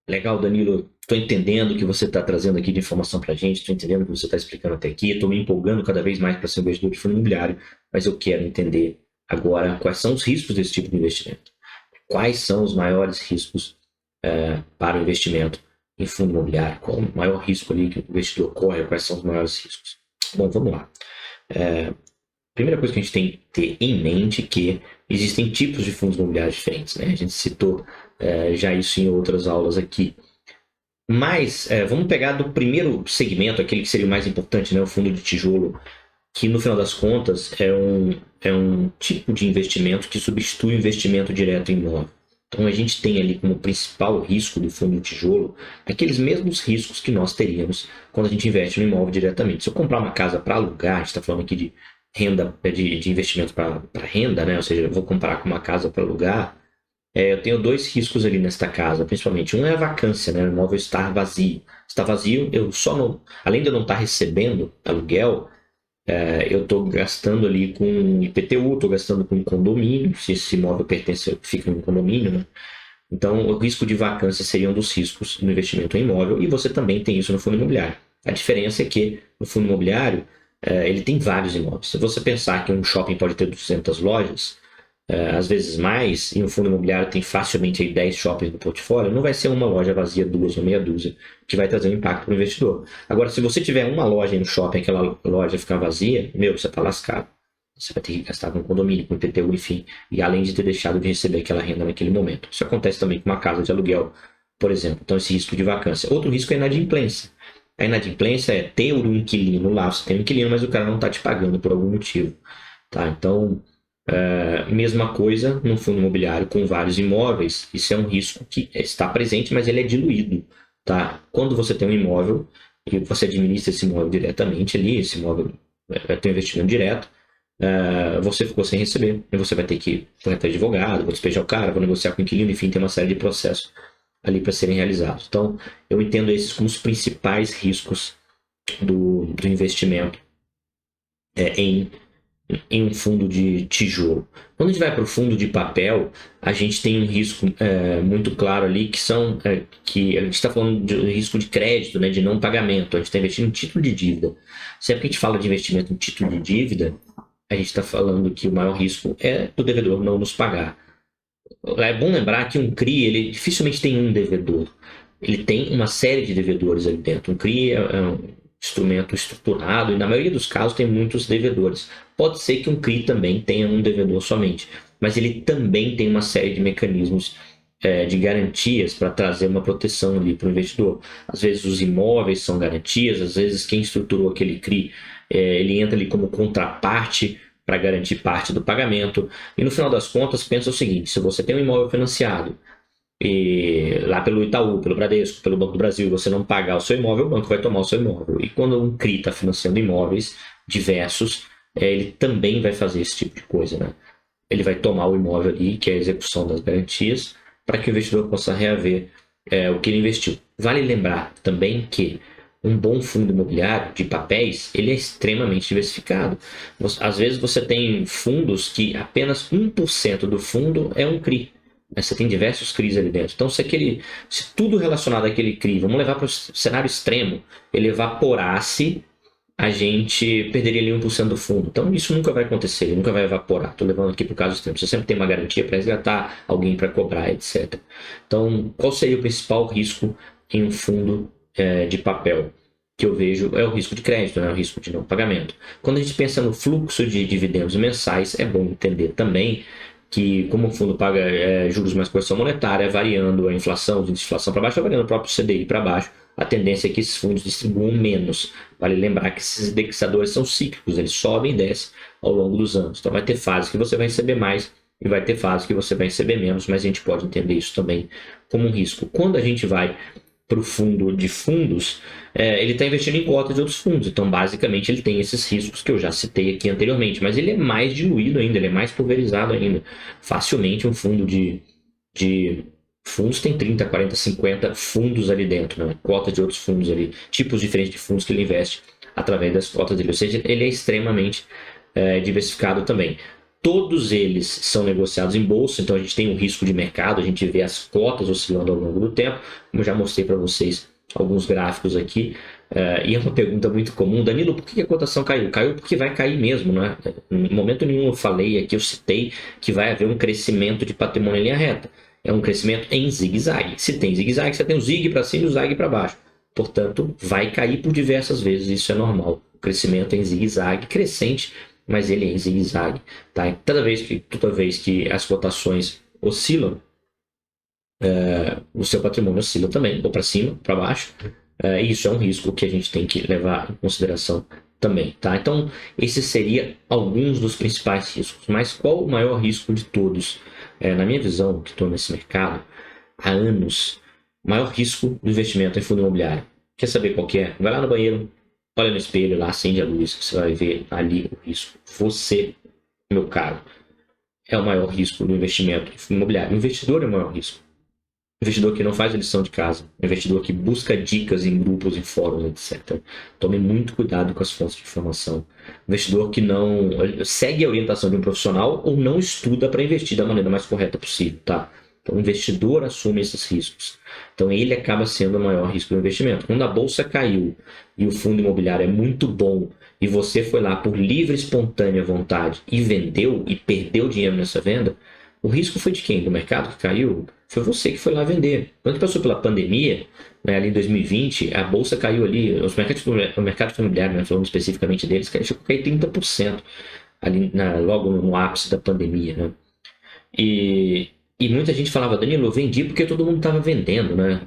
Legal, Danilo. Estou entendendo o que você está trazendo aqui de informação para a gente, estou entendendo o que você está explicando até aqui, estou me empolgando cada vez mais para ser um investidor de fundo imobiliário, mas eu quero entender agora quais são os riscos desse tipo de investimento. Quais são os maiores riscos para o investimento em fundo imobiliário? Qual o maior risco ali que o investidor corre? Quais são os maiores riscos? Bom, vamos lá. Primeira coisa que a gente tem que ter em mente é que existem tipos de fundos imobiliários diferentes, né? A gente citou já isso em outras aulas aqui. Mas vamos pegar do primeiro segmento, aquele que seria o mais importante, né? O fundo de tijolo, que no final das contas é um tipo de investimento que substitui o investimento direto em imóvel. Então a gente tem ali como principal risco do fundo de tijolo aqueles mesmos riscos que nós teríamos quando a gente investe no imóvel diretamente. Se eu comprar uma casa para alugar, a gente está falando aqui de renda, de investimento para renda, né? Ou seja, eu vou comprar com uma casa para alugar. Eu tenho dois riscos ali nesta casa, principalmente. Um é a vacância, né? O imóvel estar vazio. Está vazio, eu só não. Além de eu não estar recebendo aluguel, eu estou gastando ali com IPTU, estou gastando com condomínio, se esse imóvel pertence, fica em um condomínio, né? Então, o risco de vacância seria um dos riscos no investimento em imóvel, e você também tem isso no fundo imobiliário. A diferença é que no fundo imobiliário, ele tem vários imóveis. Se você pensar que um shopping pode ter 200 lojas, às vezes mais, e um fundo imobiliário tem facilmente aí 10 shoppings no portfólio, não vai ser uma loja vazia, duas ou meia dúzia, que vai trazer um impacto para o investidor. Agora, se você tiver uma loja no shopping, aquela loja ficar vazia, meu, você está lascado. Você vai ter que gastar com condomínio, com IPTU, enfim, e além de ter deixado de receber aquela renda naquele momento. Isso acontece também com uma casa de aluguel, por exemplo. Então, esse risco de vacância. Outro risco é a inadimplência. A inadimplência é ter um inquilino lá, você tem um inquilino, mas o cara não está te pagando por algum motivo. Tá? Então, mesma coisa no fundo imobiliário com vários imóveis, isso é um risco que está presente, mas ele é diluído. Tá? Quando você tem um imóvel e você administra esse imóvel diretamente ali, esse imóvel é teu investimento direto, você ficou sem receber, e você vai ter que correr até advogado, vou despejar o cara, vou negociar com o inquilino, enfim, tem uma série de processos ali para serem realizados. Então, eu entendo esses como os principais riscos do investimento em um fundo de tijolo. Quando a gente vai para o fundo de papel, a gente tem um risco muito claro ali, que a gente está falando de risco de crédito, né, de não pagamento. A gente está investindo em título de dívida. Sempre que a gente fala de investimento em título de dívida, a gente está falando que o maior risco é do devedor não nos pagar. É bom lembrar que um CRI, ele dificilmente tem um devedor. Ele tem uma série de devedores ali dentro. Um CRI é um instrumento estruturado e, na maioria dos casos, tem muitos devedores. Pode ser que um CRI também tenha um devedor somente, mas ele também tem uma série de mecanismos de garantias para trazer uma proteção ali para o investidor. Às vezes os imóveis são garantias, às vezes quem estruturou aquele CRI, ele entra ali como contraparte para garantir parte do pagamento. E no final das contas, pensa o seguinte: se você tem um imóvel financiado e lá pelo Itaú, pelo Bradesco, pelo Banco do Brasil, você não pagar o seu imóvel, o banco vai tomar o seu imóvel. E quando um CRI está financiando imóveis diversos, ele também vai fazer esse tipo de coisa, né? Ele vai tomar o imóvel ali, que é a execução das garantias, para que o investidor possa reaver o que ele investiu. Vale lembrar também que um bom fundo imobiliário de papéis, ele é extremamente diversificado. Às vezes você tem fundos que apenas 1% do fundo é um CRI. Você tem diversos CRIs ali dentro. Então, se tudo relacionado àquele CRI, vamos levar para o cenário extremo, ele evaporasse, a gente perderia ali 1% do fundo. Então, isso nunca vai acontecer, ele nunca vai evaporar. Estou levando aqui para o caso extremo. Você sempre tem uma garantia para resgatar, alguém para cobrar, etc. Então, qual seria o principal risco em um fundo de papel? Que eu vejo é o risco de crédito, né? O risco de não pagamento. Quando a gente pensa no fluxo de dividendos mensais, é bom entender também que, como o fundo paga juros mais correção monetária, variando a inflação, de inflação para baixo, variando o próprio CDI para baixo, a tendência é que esses fundos distribuam menos. Vale lembrar que esses indexadores são cíclicos, eles sobem e descem ao longo dos anos. Então vai ter fases que você vai receber mais e vai ter fases que você vai receber menos, mas a gente pode entender isso também como um risco. Quando a gente vai para o fundo de fundos, ele está investindo em cotas de outros fundos. Então, basicamente, ele tem esses riscos que eu já citei aqui anteriormente, mas ele é mais diluído ainda, ele é mais pulverizado ainda. Facilmente, um fundo de fundos tem 30, 40, 50 fundos ali dentro, né? Cotas de outros fundos ali, tipos diferentes de fundos que ele investe através das cotas dele. Ou seja, ele é extremamente diversificado também. Todos eles são negociados em bolsa, então a gente tem um risco de mercado, a gente vê as cotas oscilando ao longo do tempo, como eu já mostrei para vocês alguns gráficos aqui. E é uma pergunta muito comum: Danilo, por que a cotação caiu? Caiu porque vai cair mesmo, né? Em momento nenhum eu falei aqui, eu citei que vai haver um crescimento de patrimônio em linha reta. É um crescimento em zigue-zague. Se tem zigue-zague, você tem o zigue para cima e o zague para baixo. Portanto, vai cair por diversas vezes, isso é normal. O crescimento é em zigue-zague, crescente, mas ele é em zigue-zague. Tá? Toda vez que as cotações oscilam, o seu patrimônio oscila também, ou para cima, para baixo. E isso é um risco que a gente tem que levar em consideração também. Tá? Então, esses seriam alguns dos principais riscos. Mas qual o maior risco de todos? Na minha visão, que estou nesse mercado há anos, o maior risco do investimento em fundo imobiliário. Quer saber qual que é? Vai lá no banheiro, olha no espelho lá, acende a luz, você vai ver ali o risco. Você, meu caro, é o maior risco do investimento em fundo imobiliário. O investidor é o maior risco. Investidor que não faz a lição de casa, investidor que busca dicas em grupos, em fóruns, etc. Tome muito cuidado com as fontes de informação. Investidor que não segue a orientação de um profissional ou não estuda para investir da maneira mais correta possível, tá? Então, o investidor assume esses riscos. Então, ele acaba sendo o maior risco do investimento. Quando a bolsa caiu e o fundo imobiliário é muito bom e você foi lá por livre, espontânea vontade e vendeu e perdeu dinheiro nessa venda, o risco foi de quem? Do mercado que caiu? Foi você que foi lá vender. Quando passou pela pandemia, né, ali em 2020, a bolsa caiu ali, o mercado imobiliário, né, falando especificamente deles, chegou a cair 30% ali logo no ápice da pandemia. Né? E muita gente falava: Danilo, eu vendi porque todo mundo estava vendendo, né?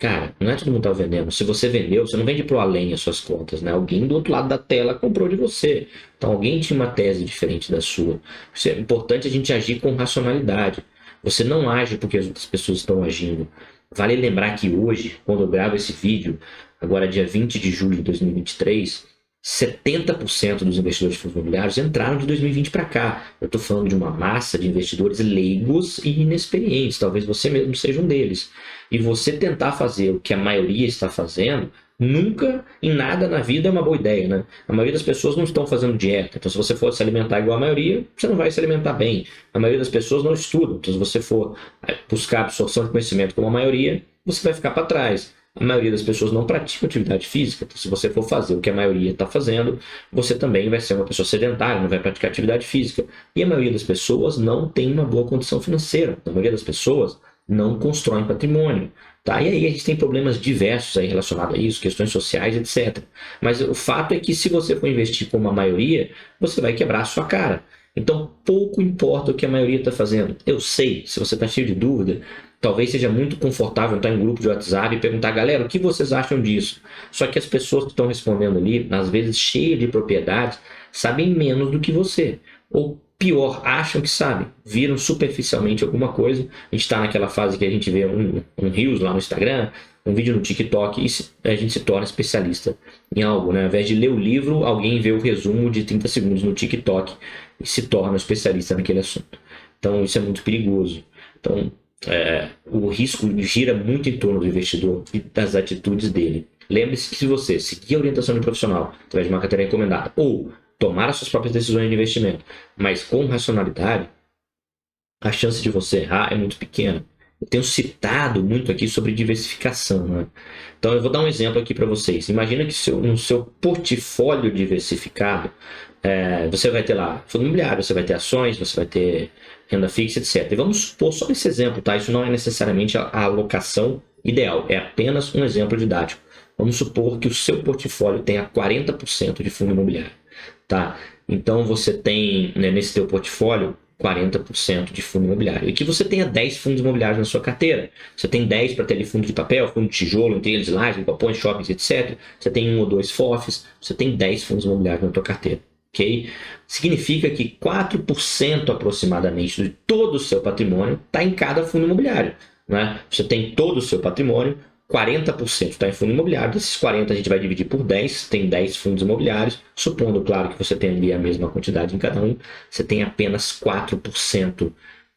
Cara, não é todo mundo estava vendendo. Se você vendeu, você não vende para o além as suas contas, né? Alguém do outro lado da tela comprou de você. Então alguém tinha uma tese diferente da sua. Isso é importante a gente agir com racionalidade. Você não age porque as outras pessoas estão agindo. Vale lembrar que hoje, quando eu gravo esse vídeo, agora dia 20 de julho de 2023, 70% dos investidores de fundos imobiliários entraram de 2020 para cá. Eu estou falando de uma massa de investidores leigos e inexperientes. Talvez você mesmo seja um deles. E você tentar fazer o que a maioria está fazendo, nunca, em nada na vida, é uma boa ideia, né? A maioria das pessoas não estão fazendo dieta. Então, se você for se alimentar igual a maioria, você não vai se alimentar bem. A maioria das pessoas não estuda. Então, se você for buscar absorção de conhecimento como a maioria, você vai ficar para trás. A maioria das pessoas não pratica atividade física. Então, se você for fazer o que a maioria está fazendo, você também vai ser uma pessoa sedentária, não vai praticar atividade física. E a maioria das pessoas não tem uma boa condição financeira. A maioria das pessoas não constroem patrimônio. Tá? E aí a gente tem problemas diversos aí relacionados a isso, questões sociais, etc. Mas o fato é que se você for investir como a maioria, você vai quebrar a sua cara. Então, pouco importa o que a maioria está fazendo. Eu sei, se você está cheio de dúvida, talvez seja muito confortável entrar em um grupo de WhatsApp e perguntar: galera, o que vocês acham disso? Só que as pessoas que estão respondendo ali, às vezes cheias de propriedades, sabem menos do que você. Ou pior, acham que sabem, viram superficialmente alguma coisa. A gente está naquela fase que a gente vê um Reels lá no Instagram, um vídeo no TikTok, e a gente se torna especialista em algo. Né? Ao invés de ler o livro, alguém vê o resumo de 30 segundos no TikTok e se torna especialista naquele assunto. Então, isso é muito perigoso. Então, o risco gira muito em torno do investidor e das atitudes dele. Lembre-se que se você seguir a orientação de um profissional através de uma carteira recomendada ou tomar as suas próprias decisões de investimento, mas com racionalidade, a chance de você errar é muito pequena. Eu tenho citado muito aqui sobre diversificação. Né? Então, eu vou dar um exemplo aqui para vocês. Imagina que no seu portfólio diversificado, você vai ter lá fundo imobiliário, você vai ter ações, você vai ter renda fixa, etc. E vamos supor, só esse exemplo, tá? Isso não é necessariamente a alocação ideal, é apenas um exemplo didático. Vamos supor que o seu portfólio tenha 40% de fundo imobiliário. Tá? Então, você tem, né, nesse seu portfólio 40% de fundo imobiliário. E que você tenha 10 fundos imobiliários na sua carteira. Você tem 10 para ter ali fundo de papel, fundo de tijolo, entre eles lajes, galpões, shoppings, etc. Você tem 1 ou 2 FOFs. Você tem 10 fundos imobiliários na sua carteira. Okay? Significa que 4% aproximadamente de todo o seu patrimônio está em cada fundo imobiliário. Né? Você tem todo o seu patrimônio, 40% está em fundo imobiliário. Desses 40 a gente vai dividir por 10, tem 10 fundos imobiliários, supondo, claro, que você tem ali a mesma quantidade em cada um, você tem apenas 4%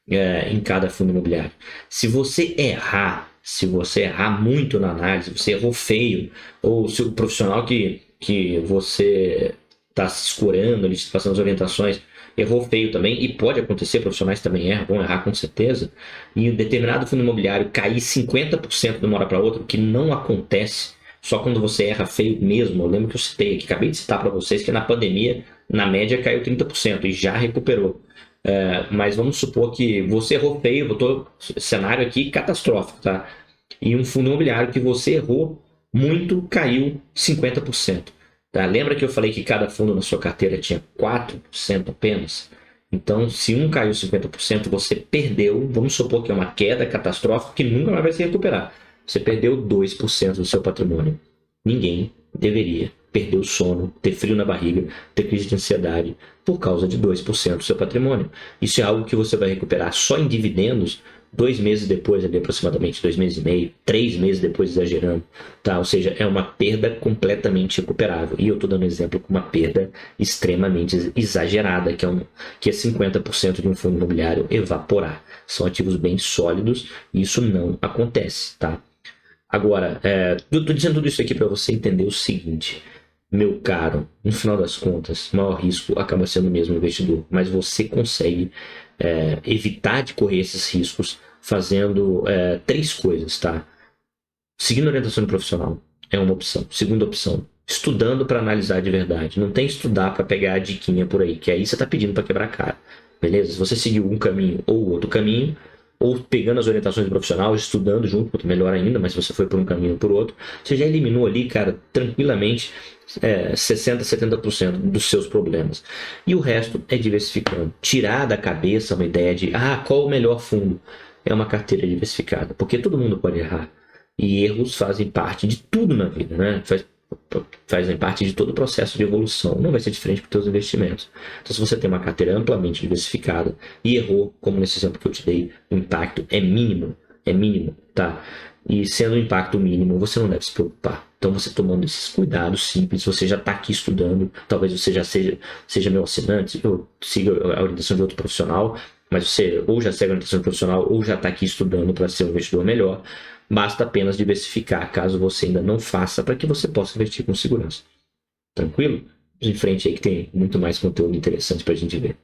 em cada fundo imobiliário. Se você errar muito na análise, você errou feio, ou se o profissional que você está se escurando, ele está passando as orientações, errou feio também, e pode acontecer, profissionais também erram, vão errar com certeza, e um determinado fundo imobiliário cair 50% de uma hora para outra, o que não acontece só quando você erra feio mesmo. Eu lembro que eu citei aqui, acabei de citar para vocês que na pandemia, na média, caiu 30% e já recuperou. Mas vamos supor que você errou feio, botou cenário aqui catastrófico, tá? E um fundo imobiliário que você errou muito caiu 50%. Tá? Lembra que eu falei que cada fundo na sua carteira tinha 4% apenas? Então, se um caiu 50%, você perdeu, vamos supor que é uma queda catastrófica que nunca mais vai se recuperar. Você perdeu 2% do seu patrimônio. Ninguém deveria perder o sono, ter frio na barriga, ter crise de ansiedade por causa de 2% do seu patrimônio. Isso é algo que você vai recuperar só em dividendos 2 meses depois, ali, aproximadamente 2 meses e meio, 3 meses depois, exagerando. Tá? Ou seja, é uma perda completamente recuperável. E eu estou dando exemplo com uma perda extremamente exagerada, que é 50% de um fundo imobiliário evaporar. São ativos bem sólidos e isso não acontece. Tá? Agora, estou dizendo tudo isso aqui para você entender o seguinte. Meu caro, no final das contas, o maior risco acaba sendo o mesmo investidor, mas você consegue evitar de correr esses riscos fazendo 3 coisas, tá? Seguindo a orientação do profissional é uma opção. Segunda opção, estudando para analisar de verdade. Não tem estudar para pegar a diquinha por aí, que aí você está pedindo para quebrar a cara, beleza? Se você seguiu um caminho ou outro caminho, ou pegando as orientações do profissional, estudando junto, melhor ainda, mas se você foi por um caminho ou por outro, você já eliminou ali, cara, tranquilamente 60%, 70% dos seus problemas. E o resto é diversificando. Tirar da cabeça uma ideia de, qual o melhor fundo? É uma carteira diversificada, porque todo mundo pode errar. E erros fazem parte de tudo na vida, né? Fazem parte de todo o processo de evolução. Não vai ser diferente para os seus investimentos. Então, se você tem uma carteira amplamente diversificada e errou, como nesse exemplo que eu te dei, o impacto é mínimo, tá? E sendo um impacto mínimo, você não deve se preocupar. Então, você tomando esses cuidados simples, você já está aqui estudando, talvez você já seja meu assinante, ou siga a orientação de outro profissional, mas você ou já segue a orientação profissional ou já está aqui estudando para ser um investidor melhor. Basta apenas diversificar, caso você ainda não faça, para que você possa investir com segurança. Tranquilo? Vamos em frente aí que tem muito mais conteúdo interessante para a gente ver.